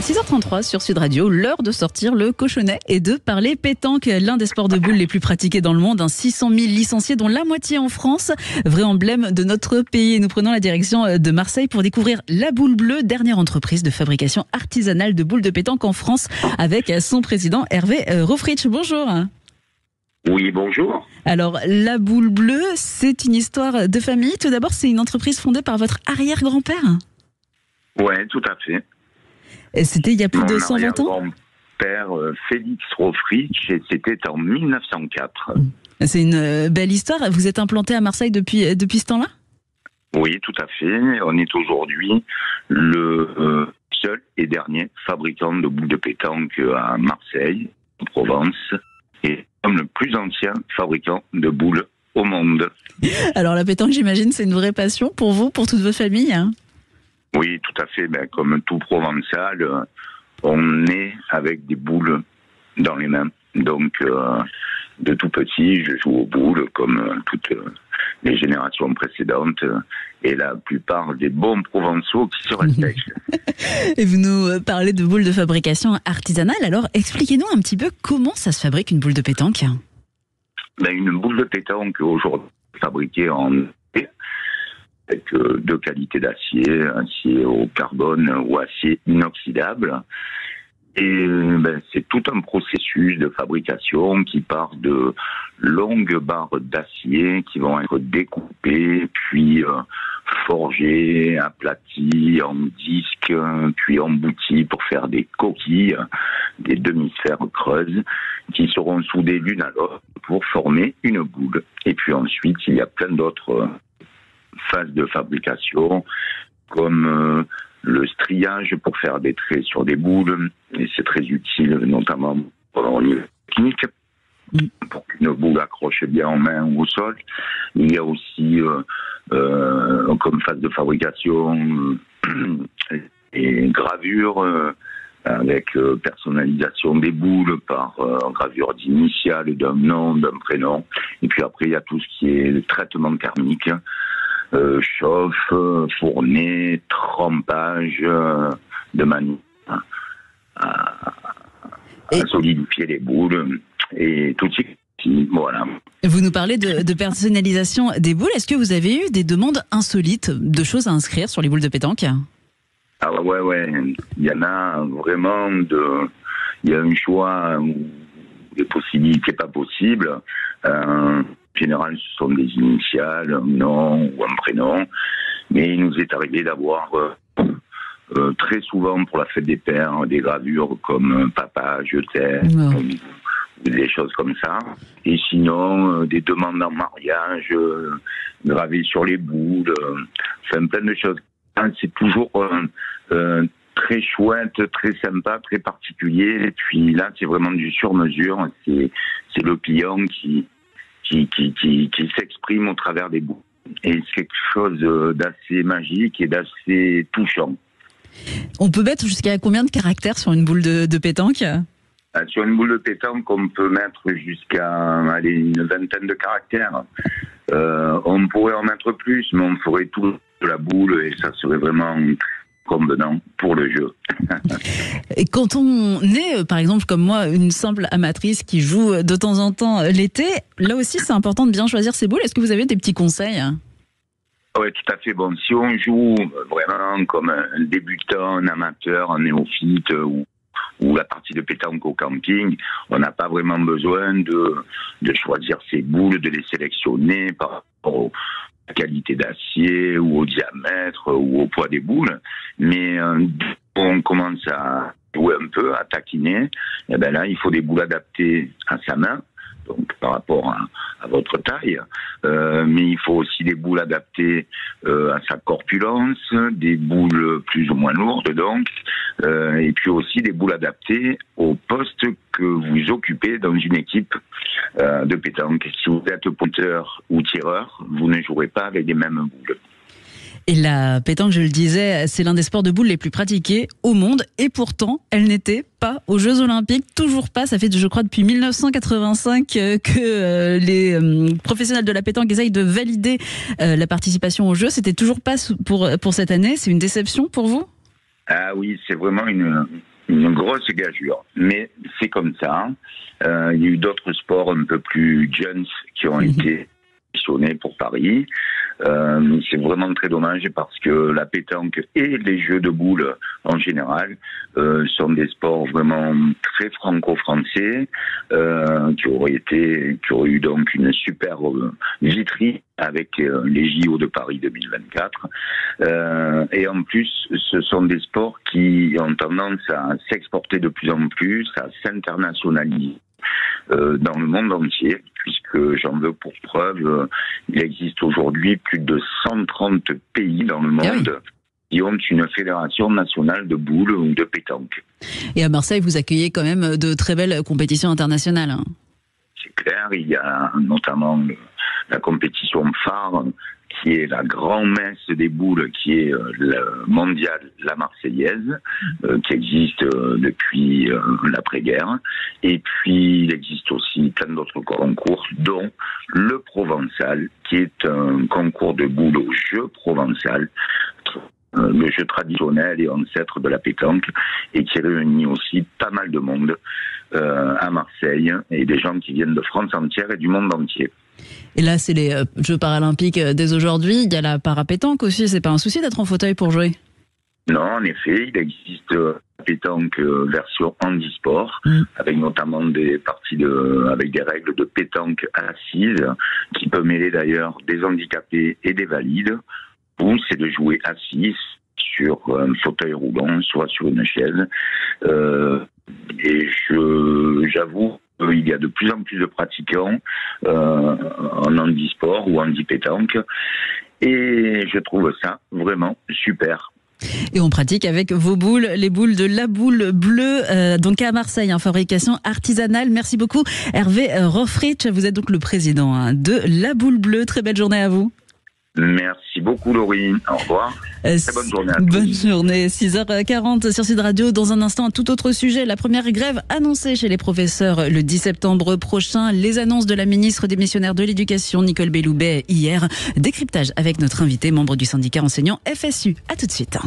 6h33 sur Sud Radio, l'heure de sortir le cochonnet et de parler pétanque, l'un des sports de boules les plus pratiqués dans le monde, 600 000 licenciés dont la moitié en France, vrai emblème de notre pays. Et nous prenons la direction de Marseille pour découvrir la Boule Bleue, dernière entreprise de fabrication artisanale de boules de pétanque en France, avec son président Hervé Rofritsch. Bonjour. Oui, bonjour. Alors, la Boule Bleue, c'est une histoire de famille. Tout d'abord, c'est une entreprise fondée par votre arrière-grand-père. Oui, tout à fait. Et c'était il y a plus de 120 ans. Mon arrière-grand-père, Félix Rofritsch, et c'était en 1904. C'est une belle histoire. Vous êtes implanté à Marseille depuis ce temps-là ? Oui, tout à fait. On est aujourd'hui le seul et dernier fabricant de boules de pétanque à Marseille, en Provence, et comme le plus ancien fabricant de boules au monde. Alors la pétanque, j'imagine, c'est une vraie passion pour vous, pour toute votre famille, hein ? Oui, tout à fait. Comme tout Provençal, on est avec des boules dans les mains. Donc, de tout petit, je joue aux boules comme toutes les générations précédentes et la plupart des bons Provençaux qui se respectent. Et vous nous parlez de boules de fabrication artisanale. Alors, expliquez-nous un petit peu comment ça se fabrique une boule de pétanque. Une boule de pétanque aujourd'hui fabriquée en avec deux qualités d'acier, acier au carbone ou acier inoxydable. Et c'est tout un processus de fabrication qui part de longues barres d'acier qui vont être découpées, puis forgées, aplaties en disques, puis embouties pour faire des coquilles, des demi-sphères creuses, qui seront soudées l'une à l'autre pour former une boule. Et puis ensuite, il y a plein d'autres phases de fabrication, comme le striage pour faire des traits sur des boules, et c'est très utile notamment pour le technique, pour qu'une boule accroche bien en main ou au sol. Il y a aussi comme phase de fabrication et gravure avec personnalisation des boules par gravure d'initiales, d'un nom, d'un prénom. Et puis après, il y a tout ce qui est le traitement thermique, chauffe, fourner, trempage, de manière à solidifier les boules et tout de suite, voilà. Vous nous parlez de personnalisation des boules. Est-ce que vous avez eu des demandes insolites de choses à inscrire sur les boules de pétanque ? Ah ouais. Il y en a vraiment il y a un choix où les possibilités pas possibles. En général, ce sont des initiales, un nom ou un prénom. Mais il nous est arrivé d'avoir très souvent pour la fête des pères des gravures comme papa, je t'aime, ou des choses comme ça. Et sinon, des demandes en mariage gravées sur les boules, plein de choses. C'est toujours très chouette, très sympa, très particulier. Et puis là, c'est vraiment du sur-mesure. C'est le client qui s'exprime au travers des boules. Et c'est quelque chose d'assez magique et d'assez touchant. On peut mettre jusqu'à combien de caractères sur une boule de pétanque ? Sur une boule de pétanque, on peut mettre jusqu'à une vingtaine de caractères. On pourrait en mettre plus, mais on ferait tout de la boule et ça serait vraiment convenant pour le jeu. Et quand on est, par exemple, comme moi, une simple amatrice qui joue de temps en temps l'été, là aussi, c'est important de bien choisir ses boules. Est-ce que vous avez des petits conseils ? Oui, tout à fait. Bon, si on joue vraiment comme un débutant, un amateur, un néophyte ou la partie de pétanque au camping, on n'a pas vraiment besoin de choisir ses boules, de les sélectionner par rapport aux qualité d'acier ou au diamètre ou au poids des boules. Mais on commence à jouer un peu, à taquiner, et là, il faut des boules adaptées à sa main, donc par rapport à votre taille, mais il faut aussi des boules adaptées à sa corpulence, des boules plus ou moins lourdes donc, et puis aussi des boules adaptées au poste que vous occupez dans une équipe de pétanque. Si vous êtes pointeur ou tireur, vous ne jouerez pas avec les mêmes boules. Et la pétanque, je le disais, c'est l'un des sports de boules les plus pratiqués au monde. Et pourtant, elle n'était pas aux Jeux Olympiques. Toujours pas. Ça fait, je crois, depuis 1985 que les professionnels de la pétanque essayent de valider la participation aux Jeux. C'était toujours pas pour cette année. C'est une déception pour vous ? Ah oui, c'est vraiment une une grosse gageure. Mais c'est comme ça. Il y a eu d'autres sports un peu plus jeunes qui ont été sélectionnés pour Paris. C'est vraiment très dommage parce que la pétanque et les jeux de boules en général sont des sports vraiment très franco-français qui auraient eu donc une super vitrine avec les JO de Paris 2024. Et en plus, ce sont des sports qui ont tendance à s'exporter de plus en plus, à s'internationaliser dans le monde entier, puisque j'en veux pour preuve, il existe aujourd'hui plus de 130 pays dans le monde qui ont une fédération nationale de boules ou de pétanque. Et à Marseille, vous accueillez quand même de très belles compétitions internationales. C'est clair, il y a notamment la compétition phare qui est la grand-messe des boules, qui est le mondial La Marseillaise, qui existe depuis l'après-guerre. Et puis, il existe aussi plein d'autres concours, dont le Provençal, qui est un concours de boules au jeu provençal, le jeu traditionnel et ancêtre de la pétanque, et qui réunit aussi pas mal de monde à Marseille, et des gens qui viennent de France entière et du monde entier. Et là, c'est les Jeux paralympiques dès aujourd'hui. Il y a la parapétanque aussi. C'est pas un souci d'être en fauteuil pour jouer? Non, en effet, il existe la pétanque version handisport, avec notamment des parties avec des règles de pétanque assise, qui peut mêler d'ailleurs des handicapés et des valides, où c'est de jouer assis sur un fauteuil roulant, soit sur une chaise. Et j'avoue, il y a de plus en plus de pratiquants en handisport ou handipétanque, et je trouve ça vraiment super. Et on pratique avec vos boules, les boules de La Boule Bleue, donc à Marseille, en fabrication artisanale. Merci beaucoup Hervé Roffritsch, vous êtes donc le président de La Boule Bleue. Très belle journée à vous. Merci beaucoup Laurie, au revoir. Très bonne journée à tous. Bonne journée, 6h40 sur Sud Radio. Dans un instant, un tout autre sujet. La première grève annoncée chez les professeurs le 10 septembre prochain. Les annonces de la ministre démissionnaire de l'Éducation, Nicole Belloubet, hier. Décryptage avec notre invité, membre du syndicat enseignant FSU. À tout de suite.